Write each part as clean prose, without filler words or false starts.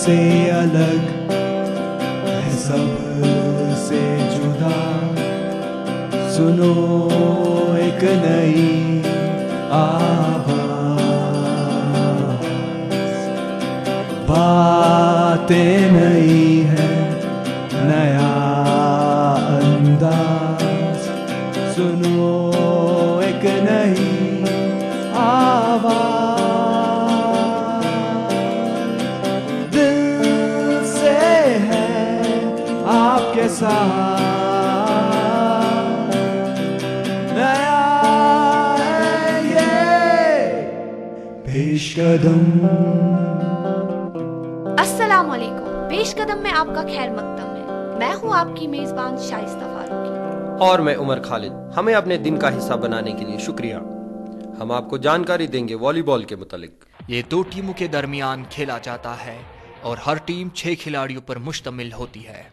سے الگ ہے سب سے جدا. سنو ایک نئی آواز, باتیں نئی ہے نیا انداز. سنو ایک نئی آواز, دل سے ہے آپ کے ساتھ. نیا ہے یہ پیش قدم. السلام علیکم. پیش قدم میں آپ کا خیر مقدم ہے. میں ہوں آپ کی میزبان شائستہ فاروقی. اور میں عمر خالد. ہمیں اپنے دن کا حصہ بنانے کے لیے شکریہ. ہم آپ کو جانکاری دیں گے والی بال کے متعلق. یہ 2 ٹیموں کے درمیان کھیلا جاتا ہے اور ہر ٹیم 6 کھلاڑیوں پر مشتمل ہوتی ہے.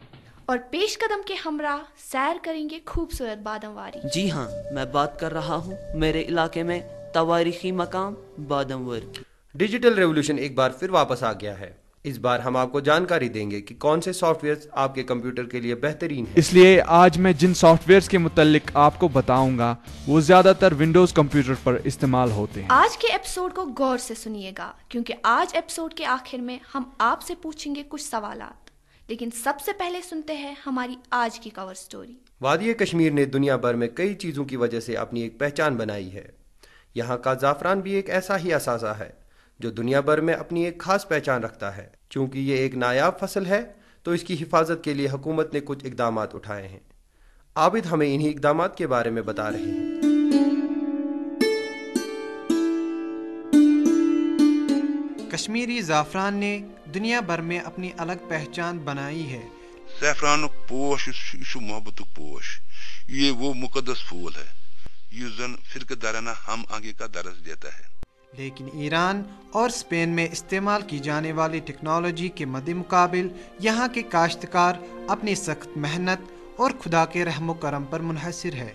اور پیش قدم کے ہمراہ سیر کریں گے خوبصورت بادام واری. جی ہاں, میں بات کر رہا ہوں میرے علاقے میں تاریخی مقام بادام واری کی. ڈیجیٹل ریولوشن ایک بار پھر واپس آ گیا ہے. اس بار ہم آپ کو جانکاری دیں گے کہ کون سے سافٹ ویئر آپ کے کمپیوٹر کے لیے بہترین ہیں. اس لیے آج میں جن سافٹ ویئرز کے متعلق آپ کو بتاؤں گا وہ زیادہ تر ونڈوز کمپیوٹر پر استعمال ہوتے ہیں. آج کے ایپیسوڈ کو غور سے سنیے گا کیونکہ آج ایپیسوڈ کے آخر میں ہم آپ سے پوچھیں گے کچھ سوالات. لیکن سب سے پہلے سنتے ہیں ہماری آج کی کور سٹوری. وادی کشمیر نے دنیا بھر میں کئی چیزوں کی وجہ سے اپنی ایک پہچان بنائی ہے. یہاں کا زعفران بھی ایک ایسا ہی اثاثہ ہے جو دنیا بھر میں اپنی ایک خاص پہچان رکھتا ہے. چونکہ یہ ایک نایاب فصل ہے تو اس کی حفاظت کے لیے حکومت نے کچھ اقدامات اٹھائے ہیں. عابد ہمیں انہی اقدامات کے بارے میں بتا رہے ہیں. کشمیری زعفران نے دنیا بھر میں اپنی الگ پہچان بنائی ہے. زعفران پوش یہ محبت پوش, یہ وہ مقدس پھول ہے یہ زن فرقہ دارانہ ہم آہنگی کا درس دیتا ہے. لیکن ایران اور اسپین میں استعمال کی جانے والی ٹیکنالوجی کے مد مقابل یہاں کے کاشتکار اپنی سخت محنت اور خدا کے رحم و کرم پر منحصر ہے.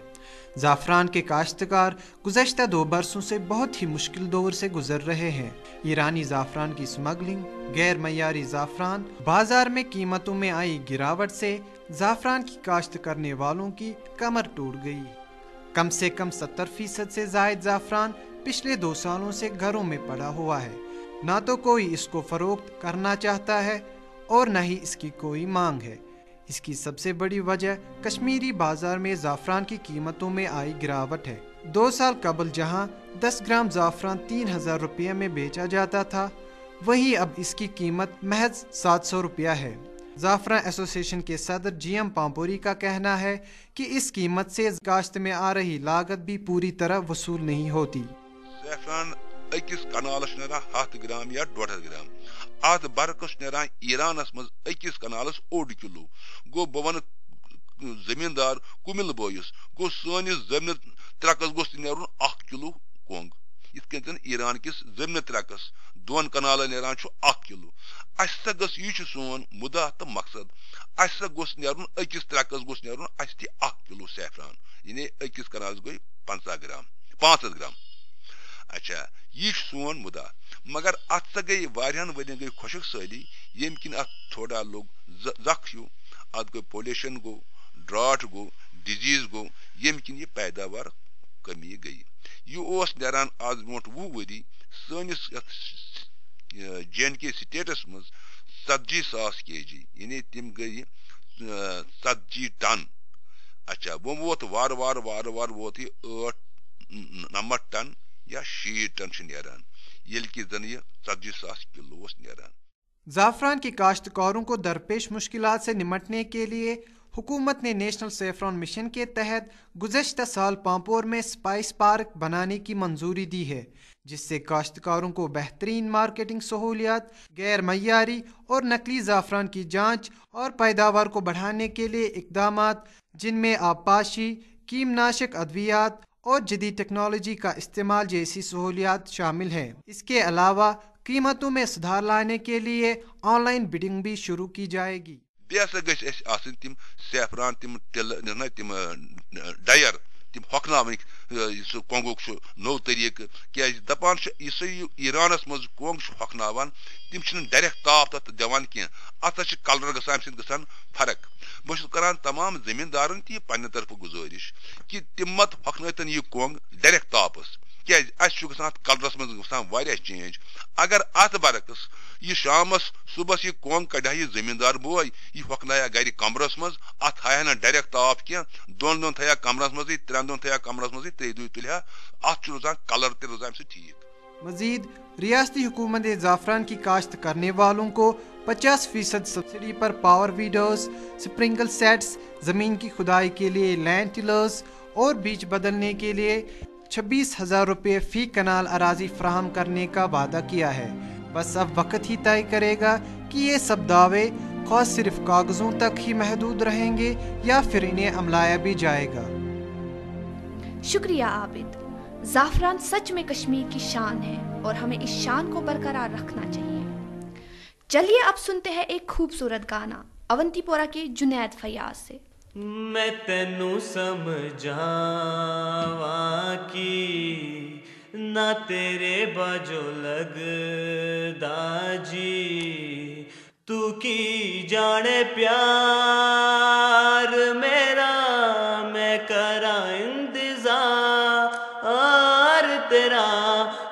زعفران کے کاشتکار گزشتہ 2 برسوں سے بہت ہی مشکل دور سے گزر رہے ہیں. ایرانی زعفران کی سمگلنگ, غیر معیاری زعفران, بازار میں قیمتوں میں آئی گراوٹ سے زعفران کی کاشت کرنے والوں کی کمر ٹوٹ گئی. کم سے کم 70% سے زائد زعفران پچھلے 2 سالوں سے گھروں میں پڑا ہوا ہے. نہ تو کوئی اس کو فروخت کرنا چاہتا ہے اور نہ ہی اس کی کوئی مانگ ہے. اس کی سب سے بڑی وجہ کشمیری بازار میں زعفران کی قیمتوں میں آئی گراوٹ ہے. 2 سال قبل جہاں 10 گرام زعفران 3000 روپے میں بیچا جاتا تھا, وہی اب اس کی قیمت محض 700 روپیہ ہے. زعفران ایسوسی ایشن کے صدر جی ایم پامپوری کا کہنا ہے کہ اس قیمت سے کاشت میں آ رہی لاگت بھی پوری طرح وصول نہیں ہوتی. زعفران اکس کنالس نیران 7 گرام یا 1.5 گرام, ات برعکس نیران ایرانس مز اکس کنالس 1 کلو. گو بہ زمیندار کمل بوئس گو سانس زمین ترکس گوس نیرن 1 کلو کونگ. یت کن ایران کس زمین ترکس 2 کنال نیران 1 کلو. اس گس یہ سون مدعا تو مقصد, اس گوس نیرن اکس ترکس گوس نیرن اس تہ 1 کلو زعفران, یعنی اکس کنالس گئی 500 گرام. اچھا یہ سون مدعا, مگر ات سا گئی واریاہن ورین گئی خشک سالی یم کن ات تھوڑا لوگ زخ ہیو, ات گئی پولیوشن گو, ڈراٹ گو, ڈیزیز گو, یم کن یہ پیداوار کمی گئی. یہ اس نیران آز برونٹ 20 ؤری سانس جے اینڈ کے سٹیٹس مز 47,000 kg, یعنی تم گئی 70 ٹن. اچھا وہ ووت وار ووت یہ 8-9 ٹن یا 60 ٹن نیران, یل کہ زن یہ 70,000 کلو نیران. زعفران کی کاشتکاروں کو درپیش مشکلات سے نمٹنے کے لیے حکومت نے نیشنل سیفران مشن کے تحت گزشتہ سال پامپور میں اسپائس پارک بنانے کی منظوری دی ہے, جس سے کاشتکاروں کو بہترین مارکیٹنگ سہولیات, غیر معیاری اور نقلی زعفران کی جانچ اور پیداوار کو بڑھانے کے لیے اقدامات, جن میں آبپاشی, کیمناشک ادویات اور جدید ٹیکنالوجی کا استعمال جیسی سہولیات شامل ہیں. اس کے علاوہ قیمتوں میں سدھار لانے کے لیے آن لائن بڈنگ بھی شروع کی جائے گی. بیسا گھس تم سیفران تم ڈائر تم ہۄکھناوٕنٕکۍ سہ کۄنٛگُک چھُ نوٚو طٔریٖقہٕ کیٛازِ دَپان چھِ یُس یہِ ایٖرانَس منٛز کۄنٛگ چھُ ہۄکھناوان تِم چھِنہٕ ڈایریکٹ تاپھ تَتھ دِوان کینٛہہ اَتھ ہسا چھِ کَلر گژھان اَمہِ سۭتۍ گژھان فرق بہٕ چھُس کران تمام زٔمیٖندارن تہِ یہِ پننہِ طرفہٕ گُزٲرِش کہِ تِم مت ہۄکھنٲوتن یہِ کۄنٛگ ڈایریکٹ تاپس کیٛازِ اَسہِ چھُ گژھان اَتھ کلرس منٛز گژھان واریاہ چینج اگر اَتھ برعکس یہِ شامس صبحس یہِ کۄنٛگ کڑِ ہا یہِ زٔمیٖندار بوے یہِ ہۄکھنایا گرِ کمرس منٛز اَتھ تھایہِ ہا نہٕ ڈایریکٹ تاپھ کینٛہہ دۄن دۄہن تھایہِ ہا کمرس منٛزٕے 3 دۄہن تھایہِ ہا کمرس منٛزٕے 3 دۄہہِ تُلہِ ہا اَتھ چھُ روزان کلر تہِ روزان اَمہِ سۭتۍ ٹھیٖک مزید ریاستی حکومت زعفران کی کاشت کرنے والوں کو 50% سبسڈی پر پاور ویڈوز، سپرنکل سیٹس، زمین کی کھدائی کے لیے لینڈ ٹلرز اور بیج بدلنے کے لیے 26,000 روپے فی کنال اراضی فراہم کرنے کا وعدہ کیا ہے۔ بس اب وقت ہی طے کرے گا کہ یہ سب دعوے خاص صرف کاغذوں تک ہی محدود رہیں گے یا پھر انہیں عملایا بھی جائے گا۔ شکریہ عابد۔ زعفران سچ میں کشمیر کی شان ہے اور ہمیں اس شان کو برقرار رکھنا چاہیے۔ چلیے اب سنتے ہیں ایک خوبصورت گانا اونتی پورہ کے جنید فیاض سے۔ میں تینوں سمجھاواں کی نہ تیرے باجو لگدا جی تو کی جانے پیار میرا میں کراں انتظار تیرا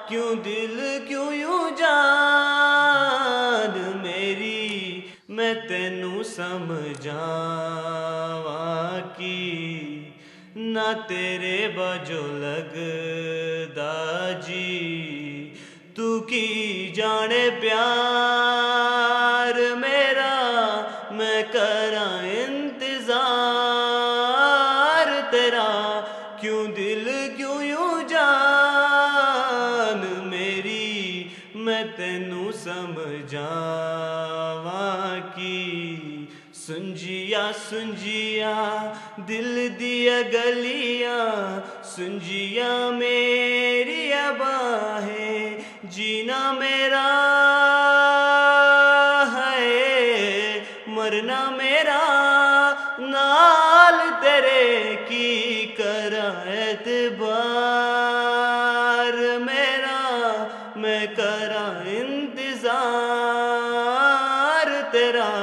کیوں دل کیوں یوں جان میری میں تینوں سمجھاواں کی نہ تیرے باجو لگدا جی تو کی جانے پیار میرا میں کراں انتظار تیرا کیوں دل کیوں یوں جان میری میں تینوں سمجھاواں کی سنجیا سنجیا دل دیا گلیاں سنجیا میری باہیں جینا میرا ہے مرنا میرا نال تیرے کی کرا اعتبار میرا میں کرا انتظار تیرا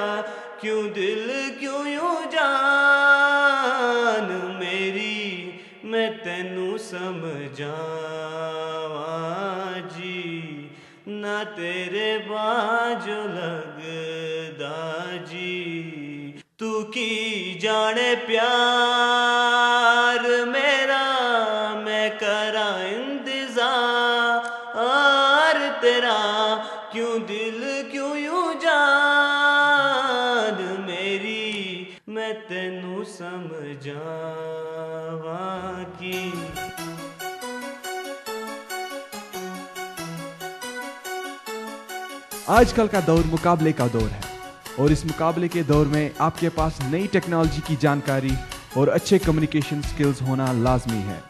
کیوں دل کیوں یوں جان میری میں تینوں سمجھاواں جی نہ تیرے باجو لگدا جی تو کی جانے پیار میرا میں کراں انتظار تیرا کیوں دل کیوں یوں جان میری میں تینوں سمجھاواں کی۔ آج کل کا دور مقابلے کا دور ہے اور اس مقابلے کے دور میں آپ کے پاس نئی ٹیکنالوجی کی جانکاری اور اچھے کمیونیکیشن سکلز ہونا لازمی ہے۔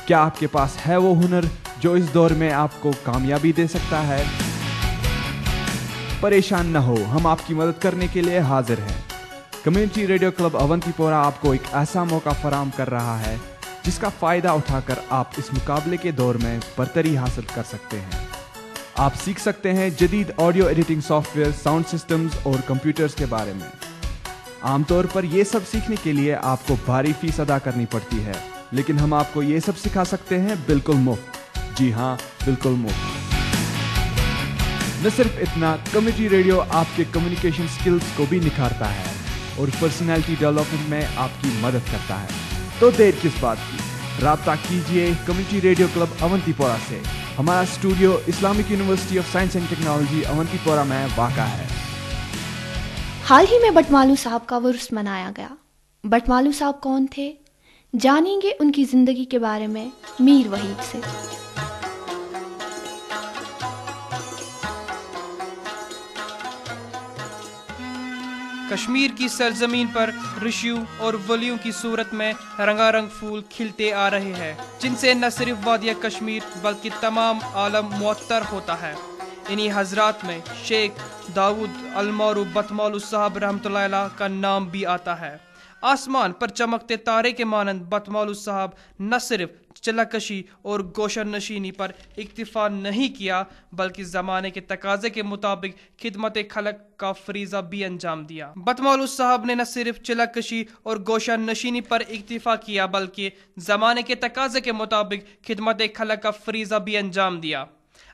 کیا آپ کے پاس ہے وہ ہنر جو اس دور میں آپ کو کامیابی دے سکتا ہے؟ پریشان نہ ہو، ہم آپ کی مدد کرنے کے لیے حاضر ہیں۔ کمیونٹی ریڈیو کلب اونتی پورہ آپ کو ایک ایسا موقع فراہم کر رہا ہے جس کا فائدہ اٹھا کر آپ اس مقابلے کے دور میں برتری حاصل کر سکتے ہیں۔ آپ سیکھ سکتے ہیں جدید audio editing soft where, sound systems اور کمپیوٹرز کے بارے میں۔ عام طور پر یہ سب سیکھنے کے لیے آپ کو بھاری فیس ادا کرنی پڑتی ہے، لیکن ہم آپ کو یہ سب سکھا سکتے ہیں بالکل مفت۔ جی ہاں، بالکل مفت۔ نہ صرف اتنا، کمیونٹی ریڈیو آپ کے کمیونیکیشن سکلز کو بھی نکھارتا ہے اور پرسنالٹی ڈیولپمنٹ میں آپ کی مدد کرتا ہے۔ تو دیر کس بات کی، رابطہ کیجئے کمیونٹی ریڈیو کلب اونتی پورہ سے۔ ہمارا studio Islamic university of science and technology Awantipora میں واقع ہے۔ حال ہی میں بٹمالو صاحب کا عرس منایا گیا۔ بٹمالو صاحب کون تھے؟ جانیں گے ان کی زندگی کے بارے میں میر وحید سے۔ کشمیر کی سرزمین پر رشیوں اور ولیوں کی صورت میں رنگا رنگ پھول کھلتے آ رہے ہیں، جن سے نہ صرف وادی کشمیر بلکہ تمام عالم معطر ہوتا ہے۔ انہی حضرات میں شیخ داؤد المارو بٹمالو صاحب رحمۃ اللہ علیہ کا نام بھی آتا ہے۔ आसमान पर चमकते तारे के मानंद बतमालू साहब न सिर्फ चिल्लाकशी और गोशन नशीनी पर इक्तिफा नहीं किया बल्कि ज़माने के तकाजे के मुताबिक खिदमत खलक का फरीज़ा भी अंजाम दिया। बतमालू साहब ने न सिर्फ चिल्लाकशी और गोशन नशीनी पर इक्तिफा किया बल्कि ज़माने के तकाजे के मुताबिक खिदमत खलक का फरीज़ा भी अंजाम दिया।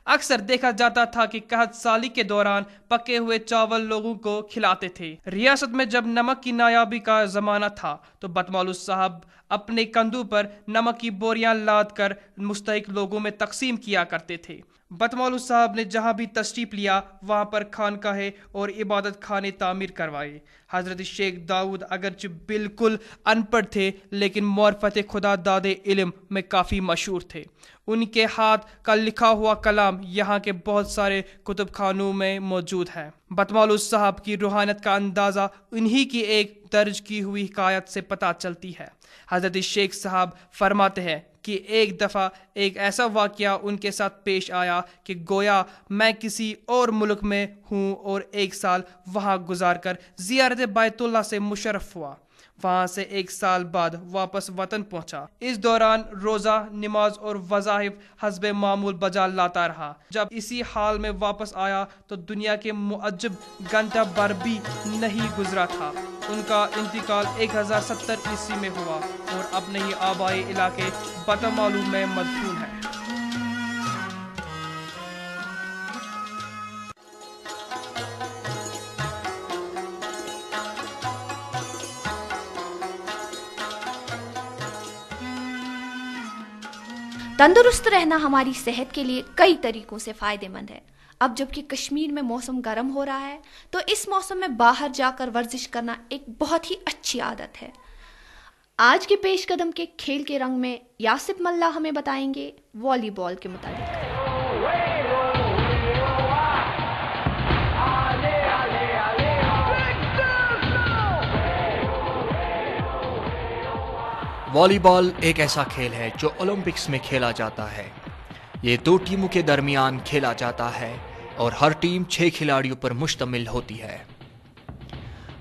अक्सर देखा जाता था कि कहत साली के दौरान पके हुए चावल लोगों को खिलाते थे। रियासत में जब नमक की नायाबी का जमाना था तो बतमालू साहब अपने कंधों पर नमक की बोरियां लाद कर मुस्तहिक लोगों में तकसीम किया करते थे। बतमालू साहब ने जहां भी तशरीफ लिया वहां पर खानकाहे और इबादत खाने तामीर करवाए। हजरत शेख दाऊद अगरचे बिल्कुल अनपढ़ थे लेकिन मारिफत खुदा दादे इल्म में काफ़ी मशहूर थे। उनके हाथ का लिखा हुआ कलाम यहाँ के बहुत सारे कुतुब खानों में मौजूद है। बतमालू साहब की रूहानियत का अंदाज़ा उन्हीं की एक दर्ज की हुई हिकायत से पता चलती है। हजरत शेख साहब फरमाते हैं कि एक दफ़ा एक ऐसा वाक़या उनके साथ पेश आया कि गोया मैं किसी और मुल्क में हूँ और एक साल वहाँ गुजार कर ज़ियारत बैतुल्लाह से मुशर्रफ हुआ। वहाँ से एक साल बाद वापस वतन पहुँचा। इस दौरान रोज़ा, नमाज और वज़ाइफ हस्बे मामूल बजा लाता रहा। जब इसी हाल में वापस आया तो दुनिया के मुअज्जब घंटा भर भी नहीं गुजरा था। उनका इंतकाल 1070 ईस्वी में हुआ और अपने ही आबाई इलाके बतमालू में मदफून है। तंदुरुस्त रहना हमारी सेहत के लिए कई तरीकों से फ़ायदेमंद है। अब जबकि कश्मीर में मौसम गर्म हो रहा है तो इस मौसम में बाहर जाकर वर्जिश करना एक बहुत ही अच्छी आदत है। आज के पेश कदम के खेल के रंग में यासिफ मल्ला हमें बताएंगे वॉलीबॉल के मुताबिक। वॉलीबॉल एक ऐसा खेल है जो ओलंपिक्स में खेला जाता है। ये दो टीमों के दरमियान खेला जाता है और हर टीम 6 खिलाड़ियों पर मुश्तमिल होती है।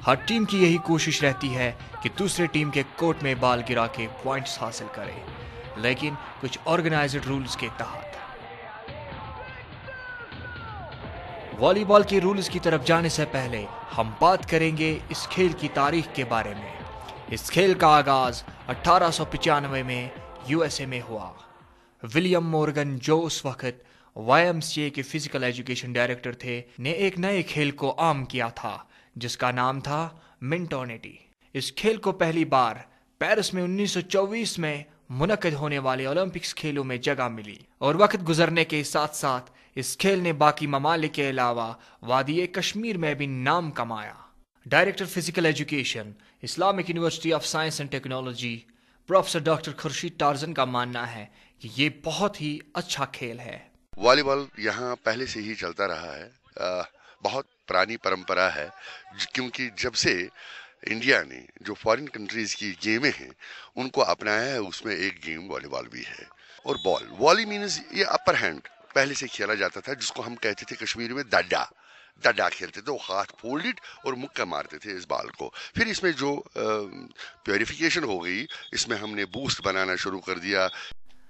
हर टीम की यही कोशिश रहती है कि दूसरे टीम के कोर्ट में बाल गिरा के पॉइंट्स हासिल करे, लेकिन कुछ ऑर्गेनाइज्ड रूल्स के तहत। वॉलीबॉल के रूल्स की तरफ जाने से पहले हम बात करेंगे इस खेल की तारीख के बारे में। इस खेल का आगाज 1895 में यूएसए में हुआ। विलियम मॉर्गन, जो उस वक्त YMCA के फिजिकल एजुकेशन डायरेक्टर थे, ने एक नए खेल को आम किया था जिसका नाम था मिंटोनिटी। इस खेल को पहली बार पेरिस में 1924 में मुनक्किद होने वाले ओलंपिक्स खेलों में जगह मिली और वक्त गुजरने के साथ साथ इस खेल ने बाकी ममालिक के अलावा वादी कश्मीर में भी नाम कमाया। Director physical education, Islamic university of science and technology, professor doctor Khurshid torsion का मानना है कि ये बहुत ही अच्छा खेल है। वॉलीबॉल यहाँ पहले से ही चलता रहा है, बहुत पुरानी परंपरा है, क्योंकि जब से इंडिया ने जो फॉरेन कंट्रीज की गेमें हैं उनको अपनाया है, उसमें एक गेम वॉलीबॉल भी है। और बॉल, वॉली मीन्स ये अपर हैंड पहले से खेला जाता था, जिसको हम कहते थे कश्मीर में डड्डा खेलते थे। वो हाथ फोल्डेड और मुक्का मारते थे इस बॉल को। फिर इसमें जो प्योरिफिकेशन हो गई, इसमें हमने बूस्ट बनाना शुरू कर दिया।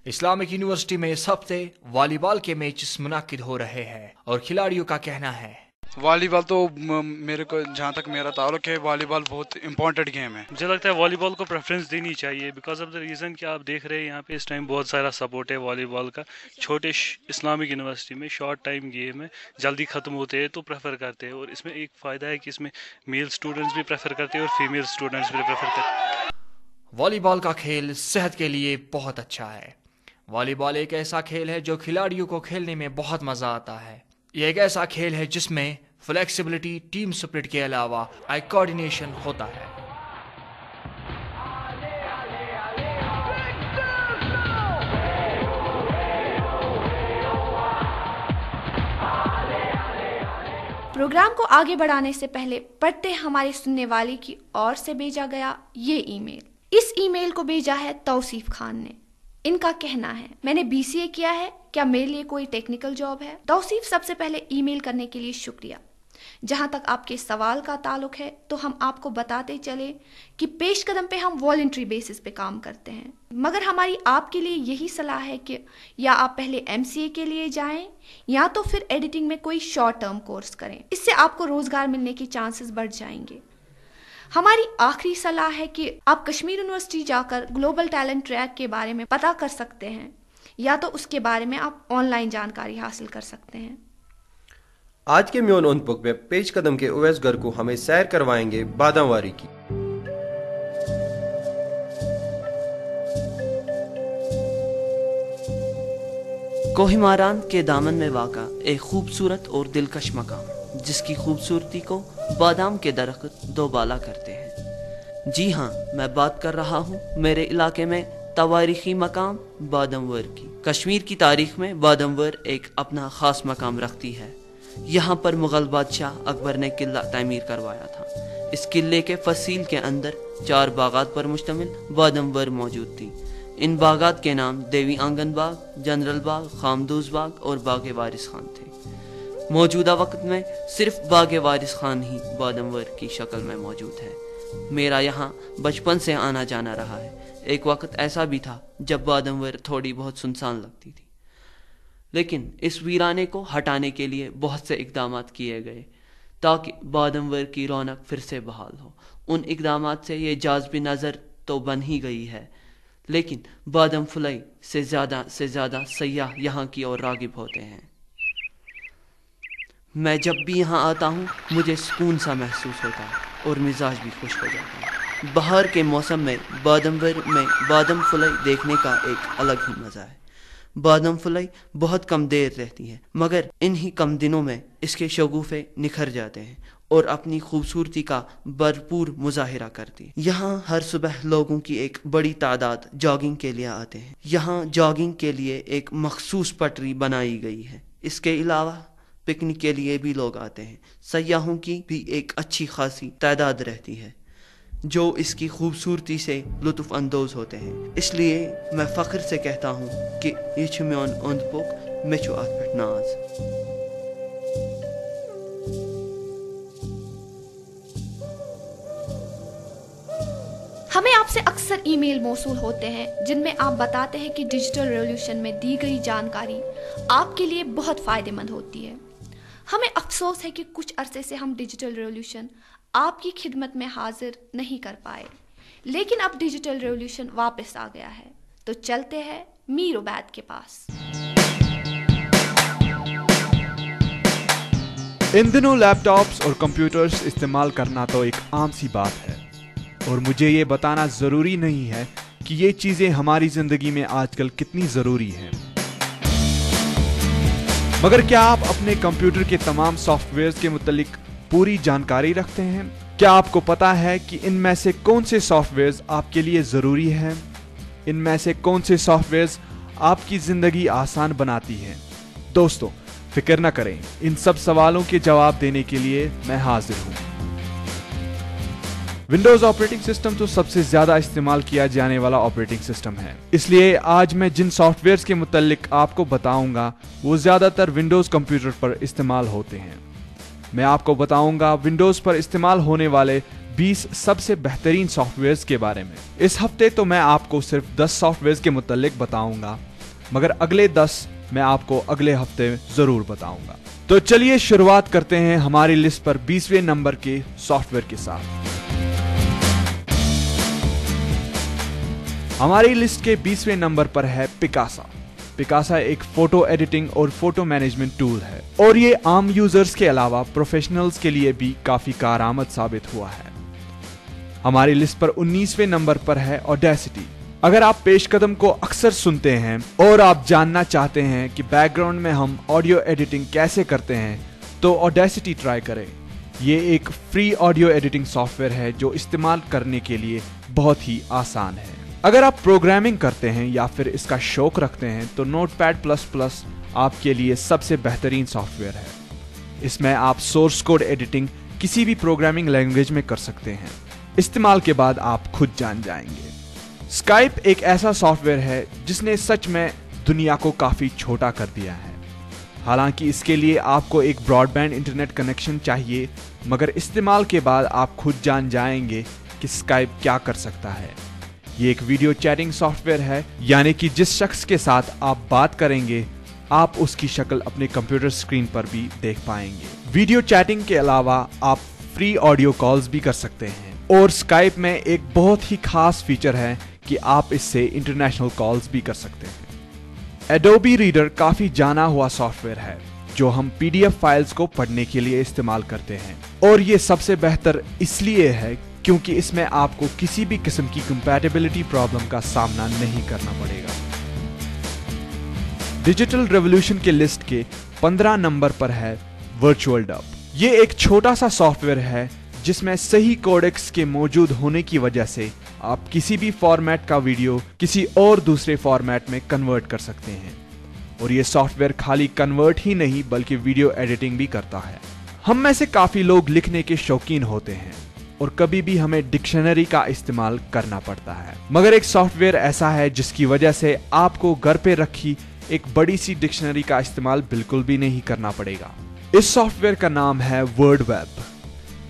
इस्लामिक यूनिवर्सिटी में इस हफ्ते वॉलीबॉल के मैचेस मुनाकिद हो रहे हैं और खिलाड़ियों का कहना है वॉलीबॉल तो मेरे को, जहाँ तक मेरा ताल्लुक है, वॉलीबॉल बहुत इंपॉर्टेंट गेम है। मुझे लगता है वॉलीबॉल को प्रेफरेंस देनी चाहिए बिकॉज ऑफ द रीज़न कि आप देख रहे हैं यहाँ पे इस टाइम बहुत सारा सपोर्ट है वॉलीबॉल का। छोटे इस्लामिक यूनिवर्सिटी में शॉर्ट टाइम गेम है, जल्दी ख़त्म होते हैं तो प्रेफर करते हैं। और इसमें एक फ़ायदा है कि इसमें मेल स्टूडेंट्स भी प्रेफर करते हैं और फीमेल स्टूडेंट्स भी प्रेफर करते हैं। वॉलीबॉल का खेल सेहत के लिए बहुत अच्छा है। वॉलीबॉल एक ऐसा खेल है जो खिलाड़ियों को खेलने में बहुत मज़ा आता है। यह एक ऐसा खेल है जिसमें फ्लेक्सिबिलिटी, टीम स्पिरिट के अलावा आई कोऑर्डिनेशन होता है। प्रोग्राम को आगे बढ़ाने से पहले पढ़ते हमारे सुनने वाले की ओर से भेजा गया ये ईमेल। इस ईमेल को भेजा है तौसीफ खान ने। इनका कहना है, मैंने BCA किया है, क्या मेरे लिए कोई टेक्निकल जॉब है? तौसीफ, सबसे पहले ईमेल करने के लिए शुक्रिया। जहां तक आपके सवाल का ताल्लुक है तो हम आपको बताते चले कि पेश कदम पे हम वॉलंटरी बेसिस पे काम करते हैं, मगर हमारी आपके लिए यही सलाह है कि या आप पहले MCA के लिए जाएं या तो फिर एडिटिंग में कोई शॉर्ट टर्म कोर्स करें। इससे आपको रोजगार मिलने की चांसेस बढ़ जाएंगे। हमारी आखिरी सलाह है कि आप कश्मीर यूनिवर्सिटी जाकर ग्लोबल टैलेंट ट्रैक के बारे में पता कर सकते हैं या तो उसके बारे में आप ऑनलाइन जानकारी हासिल कर सकते हैं। आज के म्योन उनपुक में पेश कदम के उवैस गर को हमें सैर करवाएंगे बादामवारी की। कोहिमारान के दामन में वाक़ा एक खूबसूरत और दिलकश मकाम, जिसकी खूबसूरती को बादाम के दरख्त दोबाला करते हैं। जी हाँ, मैं बात कर रहा हूँ मेरे इलाके में तवारीखी मकाम बादमवर की। कश्मीर की तारीख में बादमवर एक अपना ख़ास मकाम रखती है। यहाँ पर मुग़ल बादशाह अकबर ने किला तामीर करवाया था। इस किले के फसील के अंदर 4 बागात पर मुश्तमिल बादमवर मौजूद थी। इन बागात के नाम देवी आंगन बाग, जनरल बाग, खामदूज बाग और बाग वारिस खान थे। मौजूदा वक्त में सिर्फ बाग वारिस खान ही बादमवर की शक्ल में मौजूद है। मेरा यहाँ बचपन से आना जाना रहा है। एक वक्त ऐसा भी था जब बादमवर थोड़ी बहुत सुनसान लगती थी, लेकिन इस वीराने को हटाने के लिए बहुत से इक़दामात किए गए ताकि बादमवर की रौनक फिर से बहाल हो। उन इक़दामात से ये जाज़बी नज़र तो बन ही गई है, लेकिन बादम फुलई से ज़्यादा सयाह यहाँ की ओर रागिब होते हैं। मैं जब भी यहाँ आता हूँ मुझे सुकून सा महसूस होता है और मिजाज भी खुश हो जाता है। बहार के मौसम में बादमवर में बादम फुलई देखने का एक अलग ही मज़ा है। बादम फुलई बहुत कम देर रहती है, मगर इन्हीं कम दिनों में इसके शगुफे निखर जाते हैं और अपनी खूबसूरती का भरपूर मुजाहिरा करती है। यहाँ हर सुबह लोगों की एक बड़ी तादाद जॉगिंग के लिए आते हैं। यहाँ जॉगिंग के लिए एक मखसूस पटरी बनाई गई है। इसके अलावा पिकनिक के लिए भी लोग आते हैं। सयाहों की भी एक अच्छी खासी तादाद रहती है जो इसकी खूबसूरती से लुत्फ अंदोज होते हैं। इसलिए मैं फ़ख्र से कहता हूँ कि ये म्योन उनपुक मेचु आतपटनाज। हमें आपसे अक्सर ईमेल मौसूल होते हैं जिनमें आप बताते हैं कि डिजिटल रेवोल्यूशन में दी गई जानकारी आपके लिए बहुत फ़ायदेमंद होती है। हमें अफसोस है कि कुछ अरसे से हम डिजिटल रेवोल्यूशन आपकी खिदमत में हाजिर नहीं कर पाए, लेकिन अब डिजिटल रेवोल्यूशन वापस आ गया है। तो चलते हैं मीर उबैद के पास। इन दिनों लैपटॉप्स और कंप्यूटर्स इस्तेमाल करना तो एक आम सी बात है, और मुझे ये बताना ज़रूरी नहीं है कि ये चीज़ें हमारी ज़िंदगी में आजकल कितनी ज़रूरी हैं। मगर क्या आप अपने कंप्यूटर के तमाम सॉफ्टवेयर्स के मुतालिक पूरी जानकारी रखते हैं? क्या आपको पता है कि इनमें से कौन से सॉफ्टवेयर्स आपके लिए ज़रूरी हैं? इनमें से कौन से सॉफ्टवेयर्स आपकी ज़िंदगी आसान बनाती हैं? दोस्तों, फिक्र न करें, इन सब सवालों के जवाब देने के लिए मैं हाजिर हूँ। विंडोज़ ऑपरेटिंग सिस्टम तो सबसे ज़्यादा इस्तेमाल किया जाने वाला ऑपरेटिंग सिस्टम है, इसलिए आज मैं जिन सॉफ्टवेयर्स के मुतालिक आपको बताऊंगा वो ज़्यादातर विंडोज़ कंप्यूटर पर इस्तेमाल होते हैं। मैं आपको बताऊंगा विंडोज़ पर इस्तेमाल होने वाले 20 सबसे बेहतरीन सॉफ्टवेयर्स के बारे में। इस हफ्ते तो मैं आपको सिर्फ 10 सॉफ्टवेयर्स के मुतालिक बताऊंगा, मगर अगले 10 मैं आपको अगले हफ्ते ज़रूर बताऊंगा। तो चलिए शुरुआत करते हैं हमारी लिस्ट पर 20वें नंबर के सॉफ्टवेयर के साथ। हमारी लिस्ट के 20वें नंबर पर है पिकासा। पिकासा एक फोटो एडिटिंग और फोटो मैनेजमेंट टूल है, और ये आम यूजर्स के अलावा प्रोफेशनल्स के लिए भी काफी कारआमद साबित हुआ है। हमारी लिस्ट पर 19वें नंबर पर है ऑडेसिटी। अगर आप पेशकदम को अक्सर सुनते हैं और आप जानना चाहते हैं कि बैकग्राउंड में हम ऑडियो एडिटिंग कैसे करते हैं, तो ऑडेसिटी ट्राई करें। ये एक फ्री ऑडियो एडिटिंग सॉफ्टवेयर है जो इस्तेमाल करने के लिए बहुत ही आसान है। अगर आप प्रोग्रामिंग करते हैं या फिर इसका शौक रखते हैं तो नोटपैड++ आपके लिए सबसे बेहतरीन सॉफ्टवेयर है। इसमें आप सोर्स कोड एडिटिंग किसी भी प्रोग्रामिंग लैंग्वेज में कर सकते हैं। इस्तेमाल के बाद आप खुद जान जाएंगे। स्काइप एक ऐसा सॉफ्टवेयर है जिसने सच में दुनिया को काफी छोटा कर दिया है। हालांकि इसके लिए आपको एक ब्रॉडबैंड इंटरनेट कनेक्शन चाहिए, मगर इस्तेमाल के बाद आप खुद जान जाएंगे कि स्काइप क्या कर सकता है। ये एक वीडियो चैटिंग सॉफ्टवेयर है, यानी कि जिस शख्स के साथ आप बात करेंगे आप उसकी शक्ल अपने कंप्यूटर स्क्रीन पर भी देख पाएंगे। वीडियो चैटिंग के अलावा आप फ्री ऑडियो कॉल्स भी कर सकते हैं और स्काइप में एक बहुत ही खास फीचर है कि आप इससे इंटरनेशनल कॉल्स भी कर सकते हैं। एडोबी रीडर काफी जाना हुआ सॉफ्टवेयर है जो हम पीडीएफ फाइल्स को पढ़ने के लिए इस्तेमाल करते हैं, और ये सबसे बेहतर इसलिए है क्योंकि इसमें आपको किसी भी किस्म की कंपैटिबिलिटी प्रॉब्लम का सामना नहीं करना पड़ेगा। डिजिटल रेवोल्यूशन के लिस्ट के 15 नंबर पर है वर्चुअल डब। ये एक छोटा सा सॉफ्टवेयर है जिसमें सही कोडेक्स के मौजूद होने की वजह से आप किसी भी फॉर्मेट का वीडियो किसी और दूसरे फॉर्मेट में कन्वर्ट कर सकते हैं, और ये सॉफ्टवेयर खाली कन्वर्ट ही नहीं बल्कि वीडियो एडिटिंग भी करता है। हम में से काफी लोग लिखने के शौकीन होते हैं और कभी भी हमें डिक्शनरी का इस्तेमाल करना पड़ता है, मगर एक सॉफ्टवेयर ऐसा है जिसकी वजह से आपको घर पे रखी एक बड़ी सी डिक्शनरी का इस्तेमाल बिल्कुल भी नहीं करना पड़ेगा। इस सॉफ्टवेयर का नाम है वर्ड वेब।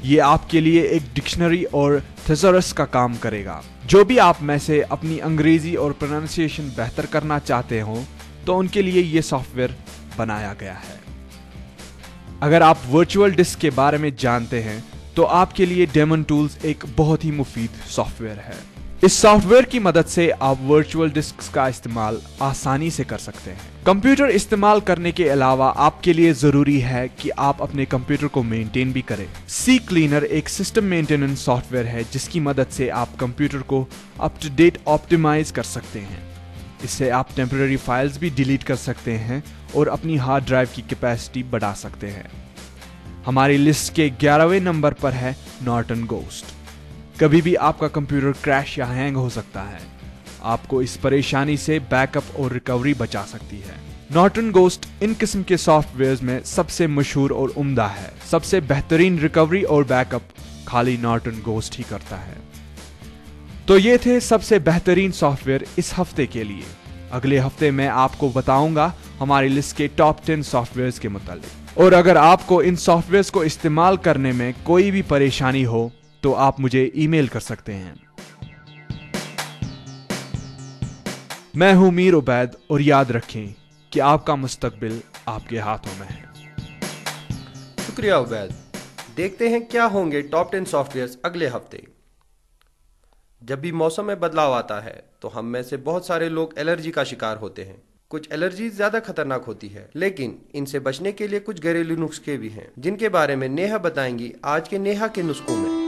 ये आपके लिए एक डिक्शनरी और थेसॉरस का काम करेगा। जो भी आप में से अपनी अंग्रेजी और प्रोनाउंसिएशन बेहतर करना चाहते हो तो उनके लिए ये सॉफ्टवेयर बनाया गया है। अगर आप वर्चुअल डिस्क के बारे में जानते हैं तो आपके लिए डेमन टूल्स एक बहुत ही मुफीद सॉफ्टवेयर है। इस सॉफ्टवेयर की मदद से आप वर्चुअल डिस्क का इस्तेमाल आसानी से कर सकते हैं। कंप्यूटर इस्तेमाल करने के अलावा आपके लिए जरूरी है कि आप अपने कंप्यूटर को मेंटेन भी करें। सी क्लीनर एक सिस्टम मेंटेनेंस सॉफ्टवेयर है जिसकी मदद से आप कंप्यूटर को अप टू डेट ऑप्टिमाइज कर सकते हैं। इससे आप टेम्पररी फाइल्स भी डिलीट कर सकते हैं और अपनी हार्ड ड्राइव की कैपेसिटी बढ़ा सकते हैं। हमारी लिस्ट के 11वें नंबर पर है नॉर्टन गोस्ट। कभी भी आपका कंप्यूटर क्रैश या हैंग हो सकता है। आपको इस परेशानी से बैकअप और रिकवरी बचा सकती है। नॉर्टन गोस्ट इन किस्म के सॉफ्टवेयर्स में सबसे मशहूर और उम्दा है। सबसे बेहतरीन रिकवरी और बैकअप खाली नॉर्टन गोस्ट ही करता है। तो ये थे सबसे बेहतरीन सॉफ्टवेयर इस हफ्ते के लिए। अगले हफ्ते मैं आपको बताऊंगा हमारी लिस्ट के टॉप 10 सॉफ्टवेयर्स के मुतालिक। और अगर आपको इन सॉफ्टवेयर्स को इस्तेमाल करने में कोई भी परेशानी हो तो आप मुझे ईमेल कर सकते हैं। मैं हूं मीर उबैद, और याद रखें कि आपका मुस्तकबिल आपके हाथों में है। शुक्रिया उबैद। देखते हैं क्या होंगे टॉप 10 सॉफ्टवेयर्स अगले हफ्ते। जब भी मौसम में बदलाव आता है तो हम में से बहुत सारे लोग एलर्जी का शिकार होते हैं। कुछ एलर्जी ज्यादा खतरनाक होती है, लेकिन इनसे बचने के लिए कुछ घरेलू नुस्खे भी हैं, जिनके बारे में नेहा बताएंगी आज के नेहा के नुस्खों में।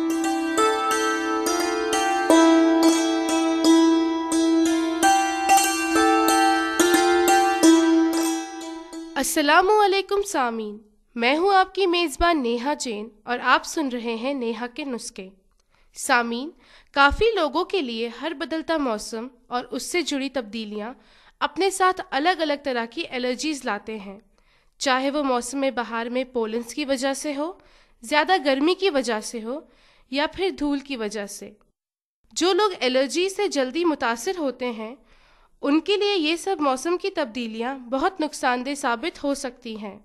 अस्सलामुअलैकुम सामीन, मैं हूं आपकी मेज़बान नेहा जैन और आप सुन रहे हैं नेहा के नुस्खे। सामीन, काफ़ी लोगों के लिए हर बदलता मौसम और उससे जुड़ी तब्दीलियां अपने साथ अलग अलग तरह की एलर्जीज़ लाते हैं, चाहे वो मौसम बहार में पोलेंस की वजह से हो, ज़्यादा गर्मी की वजह से हो या फिर धूल की वजह से। जो लोग एलर्जी से जल्दी मुतासिर होते हैं उनके लिए ये सब मौसम की तब्दीलियां बहुत नुकसानदेह साबित हो सकती हैं,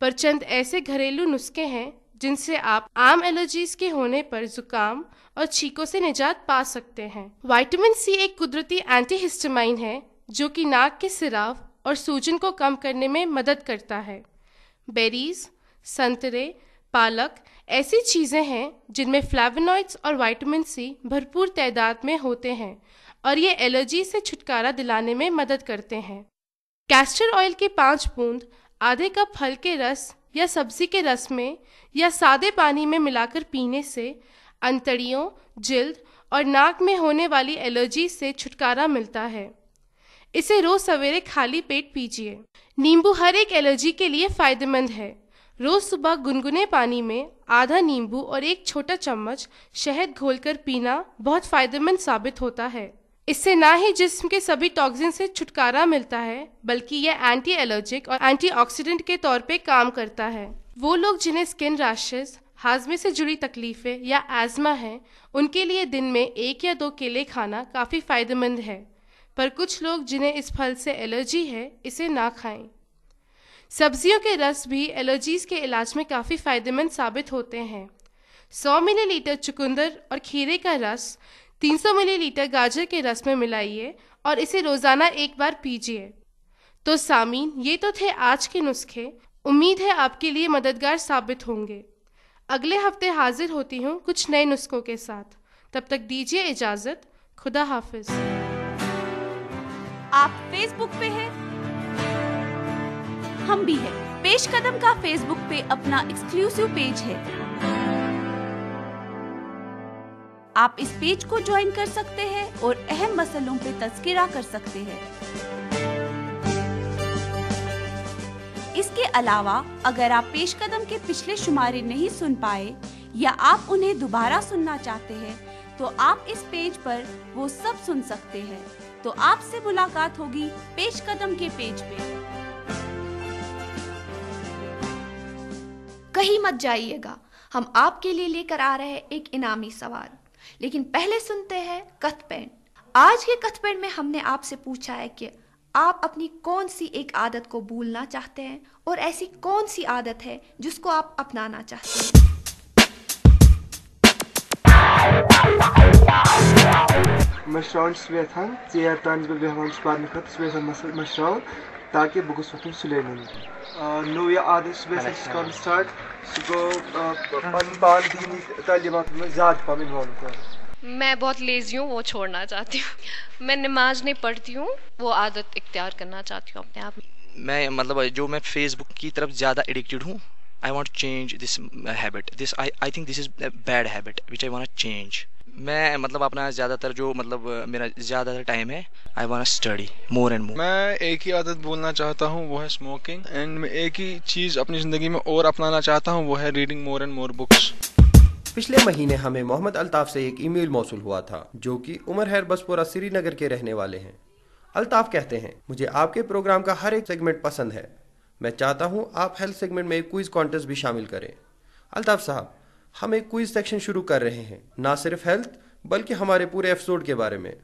पर चंद ऐसे घरेलू नुस्खे हैं जिनसे आप आम एलर्जीज के होने पर जुकाम और छींकों से निजात पा सकते हैं। विटामिन सी एक कुदरती एंटीहिस्टामाइन है जो कि नाक के सिराव और सूजन को कम करने में मदद करता है। बेरीज, संतरे, पालक ऐसी चीज़ें हैं जिनमें फ्लेवोनॉइड्स और विटामिन सी भरपूर तादाद में होते हैं और ये एलर्जी से छुटकारा दिलाने में मदद करते हैं। कैस्टर ऑयल के 5 बूंद आधे कप फल के रस या सब्जी के रस में या सादे पानी में मिलाकर पीने से अंतड़ियों, जिल्द और नाक में होने वाली एलर्जी से छुटकारा मिलता है। इसे रोज सवेरे खाली पेट पीजिए। नींबू हर एक एलर्जी के लिए फायदेमंद है। रोज सुबह गुनगुने पानी में आधा नींबू और 1 छोटा चम्मच शहद घोलकर पीना बहुत फायदेमंद साबित होता है। इससे ना ही जिस्म के सभी टॉक्सिन से छुटकारा मिलता है बल्कि यह एंटी एलर्जिक और एंटीऑक्सीडेंट के तौर पे काम करता है। वो लोग जिन्हें स्किन रैशेस, हाजमे से जुड़ी तकलीफें या एज़मा है उनके लिए दिन में 1 या 2 केले खाना काफ़ी फायदेमंद है, पर कुछ लोग जिन्हें इस फल से एलर्जी है इसे ना खाएं। सब्जियों के रस भी एलर्जीज के इलाज में काफ़ी फ़ायदेमंद साबित होते हैं। 100 मिलीलीटर चुकंदर और खीरे का रस 300 मिलीलीटर गाजर के रस में मिलाइए और इसे रोज़ाना एक बार पीजिए। तो सामीन, ये तो थे आज के नुस्खे। उम्मीद है आपके लिए मददगार साबित होंगे। अगले हफ्ते हाजिर होती हूँ कुछ नए नुस्खों के साथ। तब तक दीजिए इजाज़त। खुदा हाफिज। आप फेसबुक पे हैं? हम भी हैं। पेश कदम का फेसबुक पे अपना एक्सक्लूसिव पेज है। आप इस पेज को ज्वाइन कर सकते हैं और अहम मसलों पे तज़किरा कर सकते हैं। इसके अलावा अगर आप पेश कदम के पिछले शुमारे नहीं सुन पाए या आप उन्हें दोबारा सुनना चाहते हैं तो आप इस पेज पर वो सब सुन सकते हैं। तो आपसे मुलाकात होगी पेश कदम के पेज पे। कहीं मत जाइएगा, हम आपके लिए लेकर आ रहे हैं एक इनामी सवाल। लेकिन पहले सुनते हैं कथपेंट। आज के कथपेंट में हमने आपसे पूछा है कि आप अपनी कौन सी एक आदत को भूलना चाहते हैं और ऐसी कौन सी आदत है जिसको आप अपनाना चाहते हैं। मशराउन स्वेथन चेयर तान बल बेहवान स्पार्न खत स्वेथन मशराउन ताकि बुगुस वतन सुलेमन नो या आदत स्वेथन स्कॉल स्टार्ट सुको पान दीनी तालिमात में ज़्यादा पाम इन्वॉल्व कर। मैं बहुत लेजी हूँ, वो छोड़ना चाहती हूँ। मैं नमाज नहीं पढ़ती हूँ, वो आदत इख्तियार करना चाहती हूँ अपने आप में। मैं मतलब जो मैं फेसबुक की तरफ ज़्यादा एडिक्टेड हूँ। I want change this habit. This I think this is bad habit which I want change. मैं मतलब अपना ज़्यादातर जो मतलब मेरा ज़्यादातर टाइम है I want study more and more. मैं एक ही आदत बोलना चाहता हूँ, वो है स्मोकिंग। एंड मैं एक ही चीज़ अपनी ज़िंदगी में और अपनाना चाहता हूँ, वो है reading more and more books. पिछले महीने हमें मोहम्मद अल्ताफ से एक ईमेल मौसूल हुआ था जो कि उमर हैर बसपोरा श्रीनगर के रहने वाले हैं। अल्ताफ कहते हैं, मुझे आपके प्रोग्राम का हर एक सेगमेंट पसंद है। मैं चाहता हूँ आप हेल्थ सेगमेंट में एक क्विज कॉन्टेस्ट भी शामिल करें। अल्ताफ साहब, हम एक क्विज सेक्शन शुरू कर रहे हैं, ना सिर्फ हेल्थ बल्कि हमारे पूरे एपिसोड के बारे में।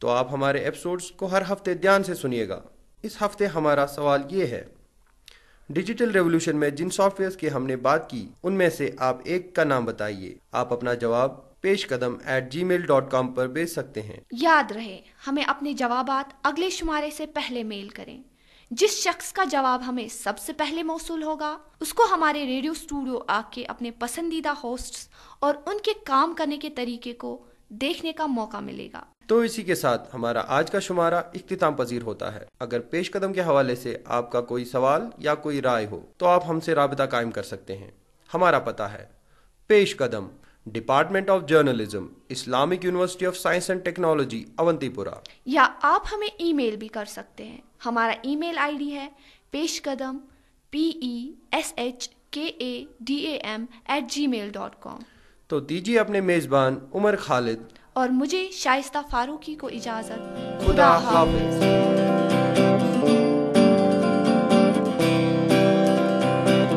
तो आप हमारे एपिसोड्स को हर हफ्ते ध्यान से सुनिएगा। इस हफ्ते हमारा सवाल ये है, डिजिटल रेवोल्यूशन में जिन सॉफ्टवेयर्स की हमने बात की उनमें से आप एक का नाम बताइए। आप अपना जवाब peshkadam@gmail.com पर भेज सकते हैं। याद रहे, हमें अपने जवाबात अगले शुमारे से पहले मेल करें। जिस शख्स का जवाब हमें सबसे पहले मौसूल होगा उसको हमारे रेडियो स्टूडियो आके अपने पसंदीदा होस्ट्स और उनके काम करने के तरीके को देखने का मौका मिलेगा। तो इसी के साथ हमारा आज का शुमारा इख्तिताम पजीर होता है। अगर पेश कदम के हवाले से आपका कोई सवाल या कोई राय हो तो आप हमसे राबिता कायम कर सकते हैं। हमारा पता है पेश कदम, department of journalism, Islamic university of science and technology, Awantipora. या आप हमें ईमेल भी कर सकते हैं। हमारा ईमेल आईडी है peshkadam peshkadam@gmail.com। तो दीजिए अपने मेजबान उमर खालिद और मुझे शाइस्ता फारूकी को इजाजत। खुदा हाफिज।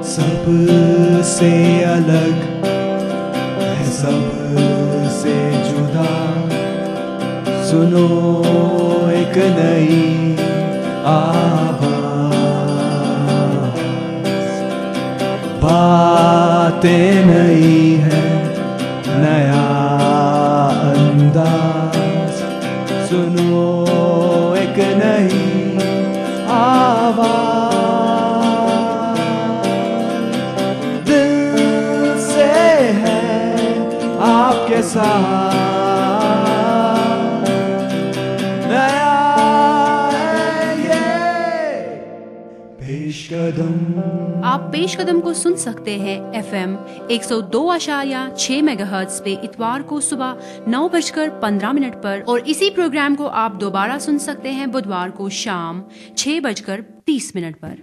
सबसे अलग है, सबसे जुदा, सुनो एक नई आवाज। बातें नई है, नया अंदाज, सुनो एक नई आवाज। दिल से है आपके साथ, नया है ये पेश कदम। आप पेश कदम को सुन सकते हैं FM 102.6 मेगाहर्ट्ज पे इतवार को सुबह 9:15 पर और इसी प्रोग्राम को आप दोबारा सुन सकते हैं बुधवार को शाम 6:30 पर।